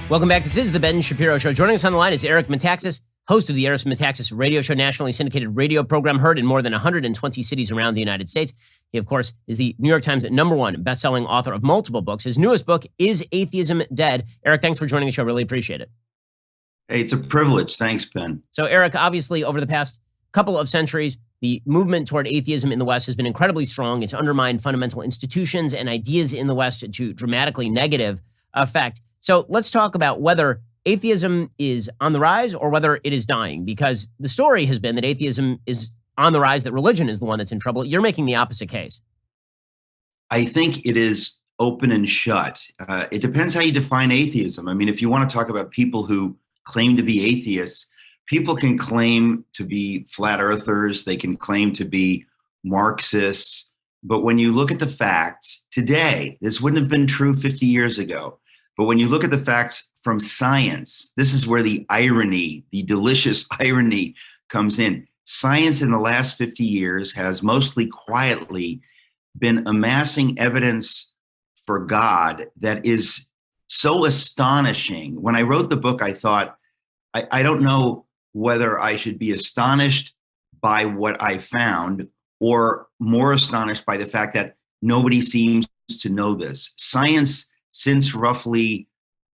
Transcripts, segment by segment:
Welcome back. This is the Ben Shapiro Show. Joining us on the line is Eric Metaxas, host of the Metaxas radio show, nationally syndicated radio program heard in more than 120 cities around the United States. He, of course, is the New York Times #1 best-selling author of multiple books. His newest book is Atheism Dead. Eric, thanks for joining the show. Really appreciate it. Hey, it's a privilege. Thanks, Ben. So, Eric, obviously, over the past couple of centuries, the movement toward atheism in the West has been incredibly strong. It's undermined fundamental institutions and ideas in the West to dramatically negative effect. So let's talk about whether atheism is on the rise or whether it is dying, because the story has been that atheism is on the rise, that religion is the one that's in trouble. You're making the opposite case. I think it is open and shut. It depends how you define atheism. I mean, if you want to talk about people who claim to be atheists, people can claim to be flat earthers. They can claim to be Marxists. But when you look at the facts today, this wouldn't have been true 50 years ago. But when you look at the facts from science, this is where the irony, the delicious irony comes in. Science in the last 50 years has mostly quietly been amassing evidence for God that is so astonishing. When I wrote the book, I thought, I don't know whether I should be astonished by what I found or more astonished by the fact that nobody seems to know this. Science, since roughly,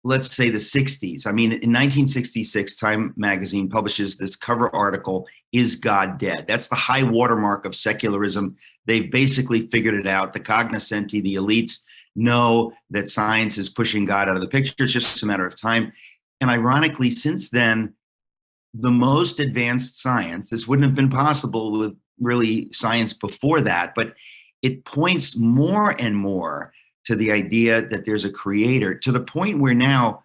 let's say the 60s. I mean, in 1966, Time magazine publishes this cover article, Is God Dead? That's the high watermark of secularism. They've basically figured it out. The cognoscenti, the elites, know that science is pushing God out of the picture. It's just a matter of time. And ironically, since then, the most advanced science, this wouldn't have been possible with really science before that, but it points more and more to the idea that there's a creator, to the point where now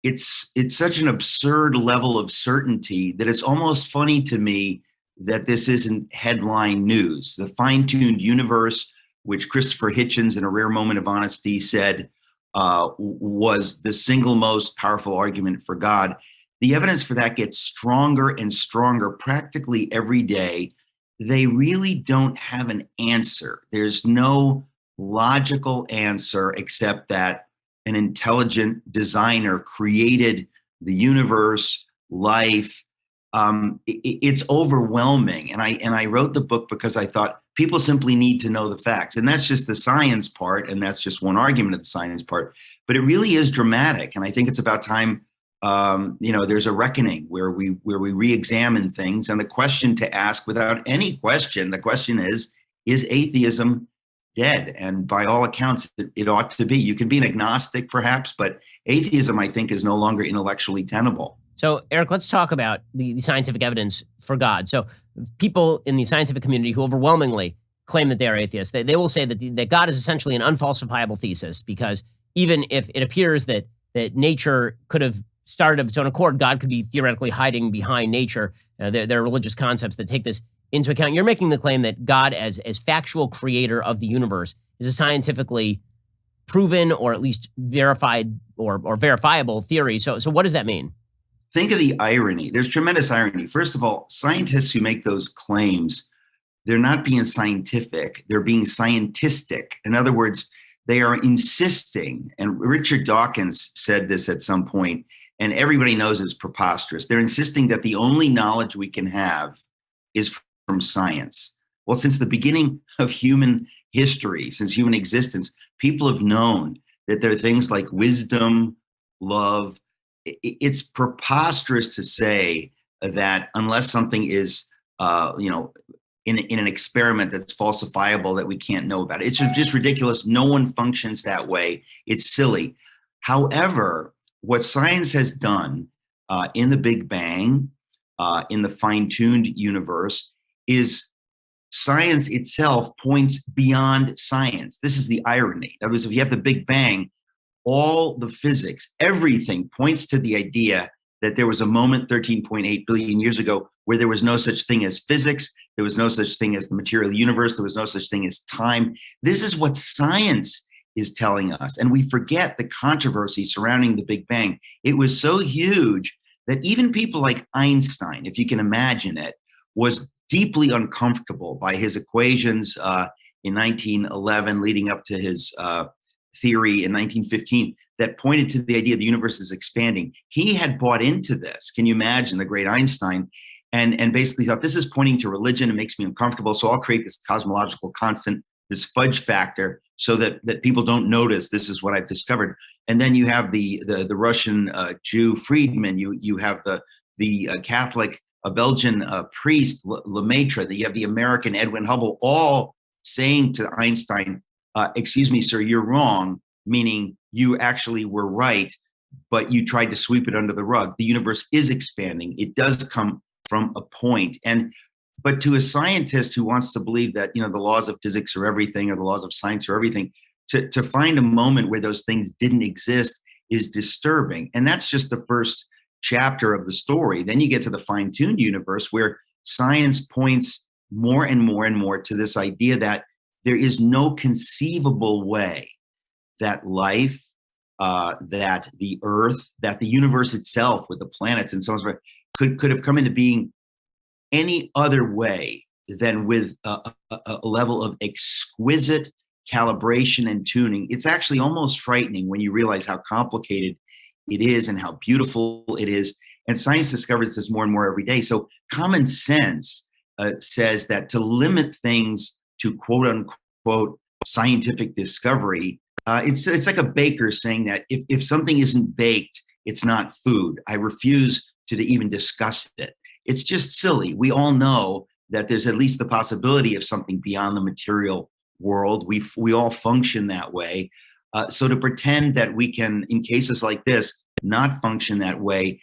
it's such an absurd level of certainty that it's almost funny to me that this isn't headline news. The fine-tuned universe, which Christopher Hitchens, in a rare moment of honesty, said was the single most powerful argument for God. The evidence for that gets stronger and stronger practically every day. They really don't have an answer. There's no logical answer except that an intelligent designer created the universe, life. It's overwhelming. And I wrote the book because I thought people simply need to know the facts. And that's just the science part. And that's just one argument of the science part. But it really is dramatic. And I think it's about time, there's a reckoning where we re-examine things. And the question to ask without any question, the question is atheism dead? And by all accounts, it ought to be. You can be an agnostic perhaps, but atheism, I think, is no longer intellectually tenable. So, Eric, let's talk about the scientific evidence for God. So people in the scientific community who overwhelmingly claim that they are atheists, they will say that God is essentially an unfalsifiable thesis, because even if it appears that nature could have started of its own accord, God could be theoretically hiding behind nature. There are religious concepts that take this into account. You're making the claim that God, as factual creator of the universe, is a scientifically proven or at least verified or verifiable theory. So what does that mean? Think of the irony. There's tremendous irony. First of all, scientists who make those claims, they're not being scientific, they're being scientistic. In other words, they are insisting, and Richard Dawkins said this at some point, and everybody knows it's preposterous. They're insisting that the only knowledge we can have is from science. Well, since the beginning of human history, since human existence, people have known that there are things like wisdom, love. It's preposterous to say that unless something is, in an experiment that's falsifiable, that we can't know about it. It's just ridiculous. No one functions that way. It's silly. However, what science has done in the Big Bang, in the fine-tuned universe, is science itself points beyond science. This is the irony. In other words, if you have the Big Bang, all the physics, everything points to the idea that there was a moment 13.8 billion years ago where there was no such thing as physics, there was no such thing as the material universe, there was no such thing as time. This is what science is telling us. And we forget the controversy surrounding the Big Bang. It was so huge that even people like Einstein, if you can imagine it, was deeply uncomfortable by his equations in 1911, leading up to his theory in 1915. that pointed to the idea the universe is expanding. He had bought into this. Can you imagine, the great Einstein? And basically thought, this is pointing to religion. It makes me uncomfortable. So I'll create this cosmological constant, this fudge factor, so that people don't notice this is what I've discovered. And then you have the Russian Jew Friedman. You have the Catholic Belgian priest Lemaitre. You have the American Edwin Hubble, all saying to Einstein, "Excuse me, sir, you're wrong." Meaning you actually were right, but you tried to sweep it under the rug. The universe is expanding. It does come from a point. But to a scientist who wants to believe that, the laws of physics are everything, or the laws of science are everything, to find a moment where those things didn't exist is disturbing. And that's just the first chapter of the story. Then you get to the fine-tuned universe, where science points more and more and more to this idea that there is no conceivable way that life, that the earth, that the universe itself with the planets and so on could have come into being any other way than with a level of exquisite calibration and tuning. It's actually almost frightening when you realize how complicated it is and how beautiful it is. And science discovers this more and more every day. So common sense says that to limit things to quote unquote scientific discovery, it's like a baker saying that if something isn't baked, it's not food. I refuse to even discuss it. It's just silly. We all know that there's at least the possibility of something beyond the material world. We all function that way. So to pretend that we can, in cases like this, not function that way,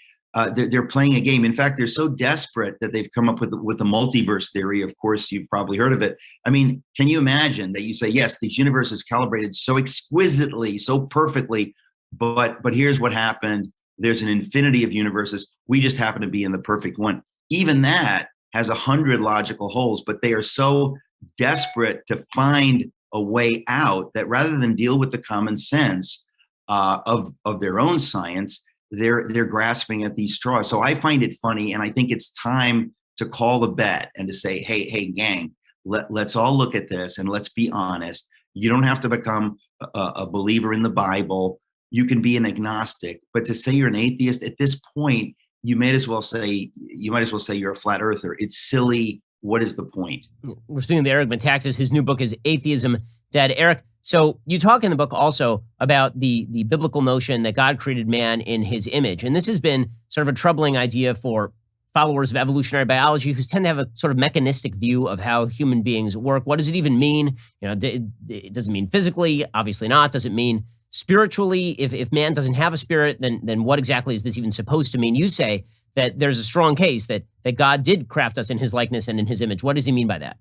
they're playing a game. In fact, they're so desperate that they've come up with the multiverse theory. Of course, you've probably heard of it. I mean, can you imagine that you say, yes, this universe is calibrated so exquisitely, so perfectly, but here's what happened. There's an infinity of universes. We just happen to be in the perfect one. Even that has 100 logical holes, but they are so desperate to find a way out that rather than deal with the common sense of their own science, they're grasping at these straws. So I find it funny, and I think it's time to call the bet and to say, hey, gang, let's all look at this and let's be honest. You don't have to become a believer in the Bible. You can be an agnostic, but to say you're an atheist at this point, you might as well say you're a flat earther. It's silly. What is the point? We're speaking to Eric Metaxas. His new book is Atheism Dead. Eric, so you talk in the book also about the biblical notion that God created man in his image. And this has been sort of a troubling idea for followers of evolutionary biology who tend to have a sort of mechanistic view of how human beings work. What does it even mean? It doesn't mean physically, obviously not. Does it mean spiritually? If man doesn't have a spirit, then what exactly is this even supposed to mean? You say that there's a strong case that God did craft us in his likeness and in his image. What does he mean by that?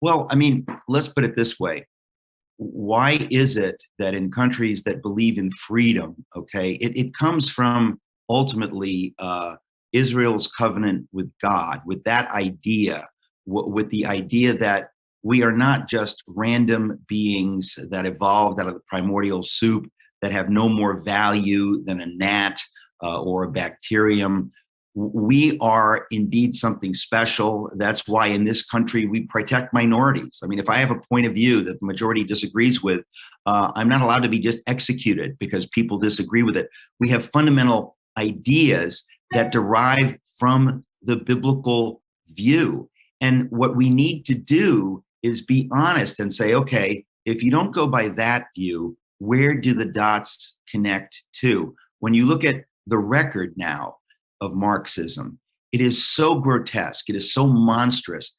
Well, I mean, let's put it this way. Why is it that in countries that believe in freedom, okay, it comes from ultimately Israel's covenant with God, with that idea, with the idea that we are not just random beings that evolved out of the primordial soup that have no more value than a gnat or a bacterium. We are indeed something special. That's why in this country, we protect minorities. I mean, if I have a point of view that the majority disagrees with, I'm not allowed to be just executed because people disagree with it. We have fundamental ideas that derive from the biblical view. And what we need to do is be honest and say, okay, if you don't go by that view, where do the dots connect to? When you look at the record now of Marxism, it is so grotesque, it is so monstrous.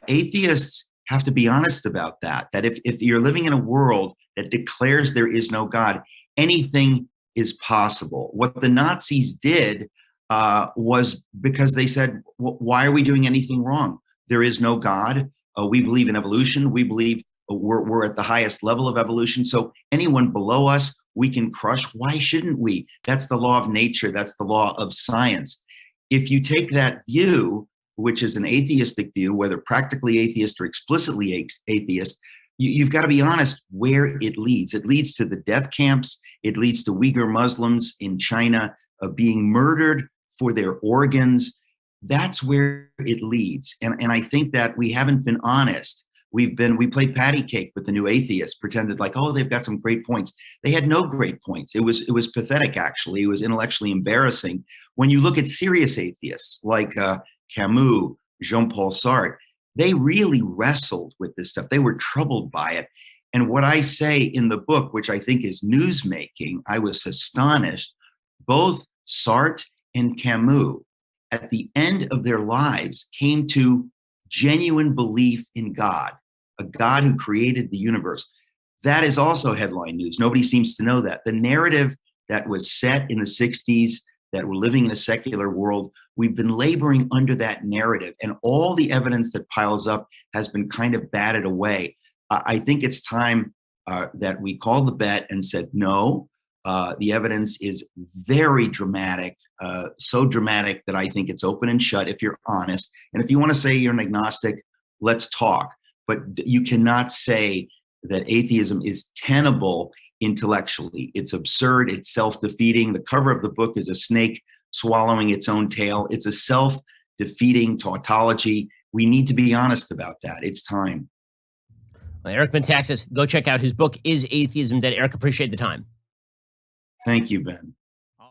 Atheists have to be honest about that if you're living in a world that declares there is no God, anything is possible. What the Nazis did was because they said, why are we doing anything wrong? There is no God. We believe in evolution. We believe we're at the highest level of evolution. So anyone below us, we can crush. Why shouldn't we? That's the law of nature. That's the law of science. If you take that view, which is an atheistic view, whether practically atheist or explicitly atheist, you've got to be honest where it leads. It leads to the death camps. It leads to Uyghur Muslims in China being murdered for their organs. That's where it leads. And I think that we haven't been honest We played patty cake with the new atheists, pretended like, oh, they've got some great points. They had no great points. It was pathetic, actually. It was intellectually embarrassing. When you look at serious atheists like Camus, Jean-Paul Sartre, they really wrestled with this stuff. They were troubled by it. And what I say in the book, which I think is newsmaking, I was astonished. Both Sartre and Camus, at the end of their lives, came to genuine belief in God, a God who created the universe. That is also headline news. Nobody seems to know that. The narrative that was set in the 60s, that we're living in a secular world, we've been laboring under that narrative, and all the evidence that piles up has been kind of batted away. I think it's time that we called the bet and said, no, the evidence is very dramatic, so dramatic that I think it's open and shut if you're honest. And if you want to say you're an agnostic, let's talk. But you cannot say that atheism is tenable intellectually. It's absurd. It's self-defeating. The cover of the book is a snake swallowing its own tail. It's a self-defeating tautology. We need to be honest about that. It's time. Well, Eric Metaxas, go check out his book, Is Atheism Dead? Eric, appreciate the time. Thank you, Ben.